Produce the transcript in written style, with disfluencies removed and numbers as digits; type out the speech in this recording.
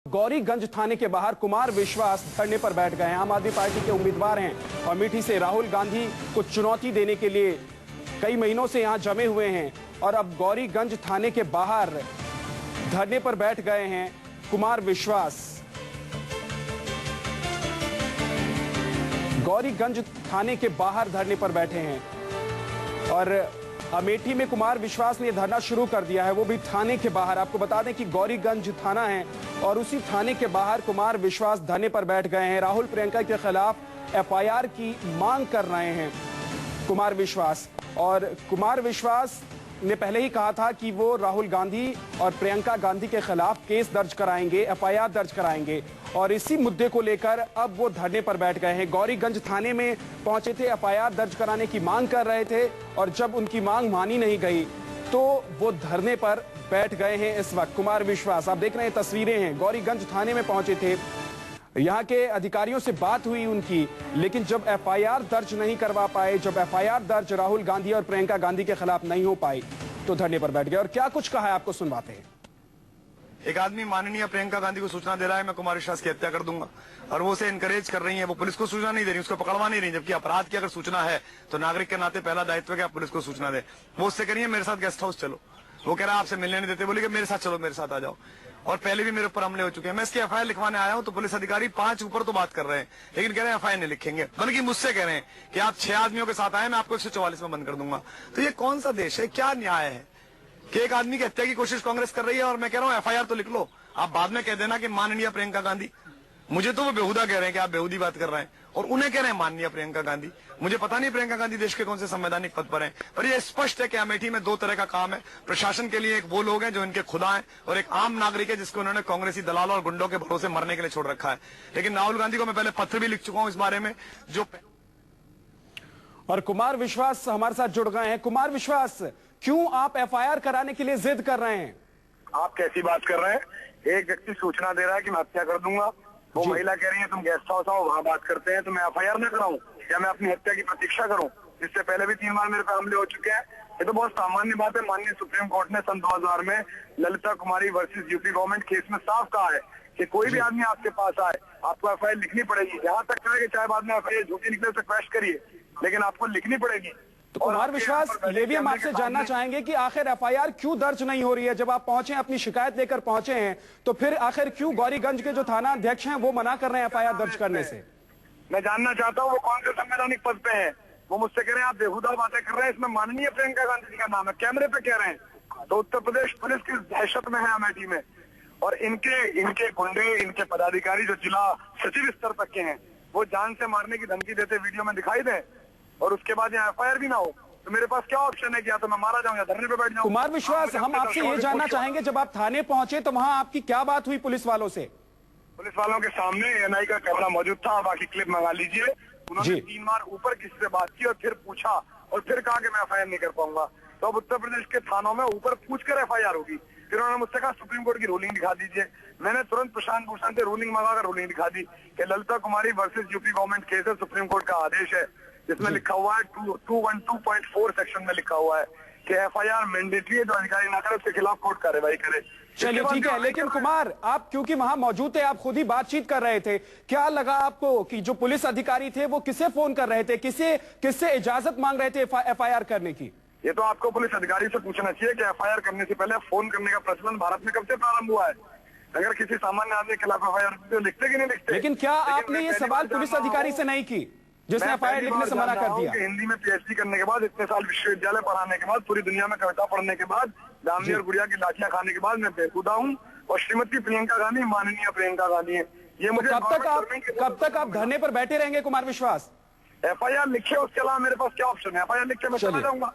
गौरीगंज थाने के बाहर कुमार विश्वास धरने पर बैठ गए हैं। आम आदमी पार्टी के उम्मीदवार हैं और अमेठी से राहुल गांधी को चुनौती देने के लिए कई महीनों से यहां जमे हुए हैं और अब गौरीगंज थाने के बाहर धरने पर बैठ गए हैं कुमार विश्वास। गौरीगंज थाने के बाहर धरने पर बैठे हैं और अमेठी में कुमार विश्वास ने धरना शुरू कर दिया है, वो भी थाने के बाहर। आपको बता दें कि गौरीगंज थाना है और उसी थाने के बाहर कुमार विश्वास धरने पर बैठ गए हैं। राहुल प्रियंका के खिलाफ एफआईआर की मांग कर रहे हैं कुमार विश्वास। और कुमार विश्वास ने पहले ही कहा था कि वो राहुल गांधी और प्रियंका गांधी के खिलाफ केस दर्ज कराएंगे, एफआईआर दर्ज कराएंगे और इसी मुद्दे को लेकर अब वो धरने पर बैठ गए हैं। गौरीगंज थाने में पहुंचे थे, एफआईआर दर्ज कराने की मांग कर रहे थे और जब उनकी मांग मानी नहीं गई तो वो धरने पर बैठ गए हैं। इस वक्त कुमार विश्वास, आप देख रहे हैं तस्वीरें हैं, गौरीगंज थाने में पहुंचे थे, यहाँ के अधिकारियों से बात हुई उनकी, लेकिन जब एफआईआर दर्ज नहीं करवा पाए, जब एफआईआर दर्ज राहुल गांधी और प्रियंका गांधी के खिलाफ नहीं हो पाई तो धरने पर बैठ गए। और क्या कुछ कहा है आपको सुनवाते हैं। एक आदमी माननीय प्रियंका गांधी को सूचना दे रहा है मैं कुमार विश्वास की हत्या कर दूंगा और वो उसे इनकरेज कर रही है, वो पुलिस को सूचना नहीं दे रही, उसको पकड़वा नहीं रही, जबकि अपराध की अगर सूचना है तो नागरिक के नाते पहला दायित्व है कि आप पुलिस को सूचना दे। वो उससे करिए मेरे साथ गेस्ट हाउस चलो, वो कह रहा है आपसे मिलने नहीं देते, बोले कि मेरे साथ चलो, मेरे साथ आ जाओ। और पहले भी मेरे ऊपर हमले हो चुके हैं, मैं इसकी एफआईआर लिखवाने आया हूं तो पुलिस अधिकारी 5 ऊपर तो बात कर रहे हैं लेकिन कह रहे हैं एफआईआर नहीं लिखेंगे, बल्कि मुझसे कह रहे हैं कि आप 6 आदमियों के साथ आए, मैं आपको 144 में बंद कर दूंगा। तो ये कौन सा देश है, क्या न्याय है कि एक आदमी की हत्या की कोशिश कांग्रेस कर रही है और मैं कह रहा हूं एफआईआर तो लिख लो। आप बाद में कह देना कि माननीय प्रियंका गांधी, मुझे तो वो बेहुदा कह रहे हैं कि आप बेहुदी बात कर रहे हैं और उन्हें कह रहे हैं माननीय प्रियंका गांधी। मुझे पता नहीं प्रियंका गांधी देश के कौन से संवैधानिक पद पर हैं, पर यह स्पष्ट है कि अमेठी में 2 तरह का काम है। प्रशासन के लिए एक वो लोग हैं जो इनके खुदा हैं और एक आम नागरिक है जिसको उन्होंने कांग्रेसी दलालों और गुंडों के भरोसे मरने के लिए छोड़ रखा है। लेकिन राहुल गांधी को मैं पहले पत्र भी लिख चुका हूं इस बारे में जो। और कुमार विश्वास हमारे साथ जुड़ गए हैं। कुमार विश्वास, क्यों आप एफआईआर कराने के लिए जिद कर रहे हैं? आप कैसी बात कर रहे हैं? एक व्यक्ति सूचना दे रहा है कि मैं हत्या कर दूंगा, वो महिला कह रही है तुम गेस्ट हाउस आओ, वहाँ बात करते हैं, तो मैं एफआईआर न कराऊं या मैं अपनी हत्या की प्रतीक्षा करूं? इससे पहले भी 3 बार मेरे पे हमले हो चुके हैं। ये तो बहुत सामान्य बात है। माननीय सुप्रीम कोर्ट ने सन 2000 में ललिता कुमारी वर्सेस यूपी गवर्नमेंट केस में साफ कहा है कि कोई भी आदमी आपके पास आए आपको एफआईआर लिखनी पड़ेगी। यहाँ तक कहा कि चाहे बाद में एफआईआर झूठी निकले तो क्वेश्चन करिए, लेकिन आपको लिखनी पड़ेगी। तो कुमार विश्वास, ये भी हम आपसे जानना चाहेंगे कि आखिर एफआईआर क्यों दर्ज नहीं हो रही है? जब आप पहुंचे, अपनी शिकायत लेकर पहुंचे हैं, तो फिर आखिर क्यों गौरीगंज के जो थाना अध्यक्ष हैं वो मना कर रहे हैं एफआईआर दर्ज करने से? मैं जानना चाहता हूँ वो कौन से संवैधानिक पद पे हैं। वो मुझसे कह रहे हैं आप बेहुदा बातें कर रहे हैं, इसमें माननीय प्रियंका गांधी जी का नाम है, कैमरे पे कह रहे हैं। तो उत्तर प्रदेश पुलिस की दहशत में है अमेठी में और इनके गुंडे, इनके पदाधिकारी जो जिला सचिव स्तर तक के हैं, वो जान से मारने की धमकी देते वीडियो में दिखाई दे और उसके बाद यहाँ एफआईआर भी ना हो, तो मेरे पास क्या ऑप्शन है? क्या तो मैं मारा जाऊं या धरने पे बैठ जाऊं? कुमार विश्वास, हम आपसे ये जानना चाहेंगे, जब आप थाने पहुंचे तो वहां आपकी क्या बात हुई पुलिस वालों से? पुलिस वालों के सामने एएनआई का कैमरा मौजूद था, बाकी क्लिप मंगा लीजिए। उन्होंने 3 बार ऊपर किसी से बात की और फिर पूछा और फिर कहा कि मैं एफआईआर नहीं कर पाऊंगा। तो अब उत्तर प्रदेश के थानों में ऊपर पूछकर एफआईआर होगी। फिर उन्होंने मुझसे कहा सुप्रीम कोर्ट की रूलिंग दिखा दीजिए। मैंने तुरंत प्रशांत भूषण से रूलिंग मंगाकर रूलिंग दिखा दी कि ललिता कुमारी वर्सेस यूपी गवर्नमेंट केस है, सुप्रीम कोर्ट का आदेश है जिसमें लिखा हुआ है 212.4 सेक्शन में लिखा हुआ है कि एफआईआर मैंडेटरी है, जो अधिकारी ना करे उसके खिलाफ कोर्ट कार्रवाई करे। चलिए ठीक है, लेकिन कुमार, आप क्योंकि वहां मौजूद थे, आप खुद ही बातचीत कर रहे थे, क्या लगा आपको कि जो पुलिस अधिकारी थे वो किसे फोन कर रहे थे, किससे इजाजत मांग रहे थे एफआईआर करने की? ये तो आपको पुलिस अधिकारी से पूछना चाहिए कि एफआईआर करने से पहले फोन करने का प्रचलन भारत में कब से प्रारंभ हुआ है? अगर किसी सामान्य आदमी के खिलाफ एफआईआर तो लिखते कि नहीं लिखते? लेकिन क्या आपने ये सवाल पुलिस अधिकारी से नहीं की जिसने एफआईआर लिखने से मना कर दिया? हिंदी में पीएचडी करने के बाद, इतने साल विश्वविद्यालय पढ़ाने के बाद, पूरी दुनिया में कविता पढ़ने के बाद, दामनी और गुड़िया की लाठियां खाने के बाद मैं बेहुदा हूँ और श्रीमती प्रियंका गांधी माननीय प्रियंका गांधी है। ये मुझे कब तक आप धरने पर बैठे रहेंगे कुमार विश्वास? एफआईआर लिखे, उसके अलावा मेरे पास क्या ऑप्शन है? एफआईआर लिख के मैं चला जाऊंगा।